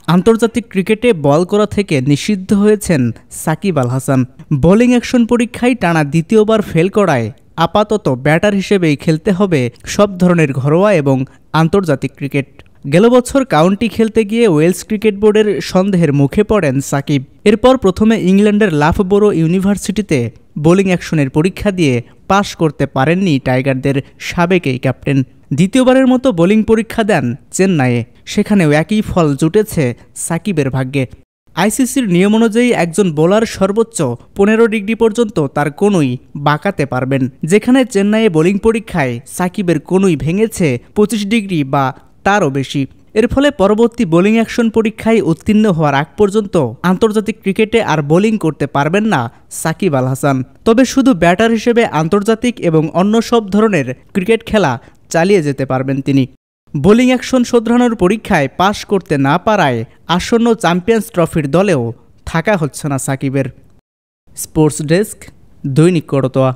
আন্তর্জাতিক ক্রিকেটে বল করা থেকে নিষিদ্ধ হয়েছেন সাকিব আল হাসান। বোলিং অ্যাকশন পরীক্ষায় টানা দ্বিতীয়বার ফেল করায় আপাতত ব্যাটার হিসেবেই খেলতে হবে সব ধরনের ঘরোয়া এবং আন্তর্জাতিক ক্রিকেট। গেল বছর কাউন্টি খেলতে গিয়ে ওয়েলস ক্রিকেট বোর্ডের সন্দেহের মুখে পড়েন সাকিব। এরপর প্রথমে ইংল্যান্ডের লাফবোরো ইউনিভার্সিটিতে বোলিং অ্যাকশনের পরীক্ষা দিয়ে পাশ করতে পারেননি টাইগারদের সাবেক এই ক্যাপ্টেন। দ্বিতীয়বারের মতো বোলিং পরীক্ষা দেন চেন্নাইয়ে, সেখানেও একই ফল জুটেছে সাকিবের ভাগ্যে। আইসিসির নিয়ম অনুযায়ী একজন বোলার সর্বোচ্চ 15 ডিগ্রি পর্যন্ত তার কনুই বাঁকাতে পারবেন, যেখানে চেন্নাইয়ে বোলিং পরীক্ষায় সাকিবের কনুই ভেঙেছে 25 ডিগ্রি বা তারও বেশি। এর ফলে পরবর্তী বোলিং অ্যাকশন পরীক্ষায় উত্তীর্ণ হওয়ার আগ পর্যন্ত আন্তর্জাতিক ক্রিকেটে আর বোলিং করতে পারবেন না সাকিব আল হাসান। তবে শুধু ব্যাটার হিসেবে আন্তর্জাতিক এবং অন্য সব ধরনের ক্রিকেট খেলা চালিয়ে যেতে পারবেন তিনি। বোলিং অ্যাকশন শোধরানোর পরীক্ষায় পাশ করতে না পারায় আসন্ন চ্যাম্পিয়ন্স ট্রফির দলেও থাকা হচ্ছে না সাকিবের। স্পোর্টস ডেস্ক, দৈনিক করতোয়া।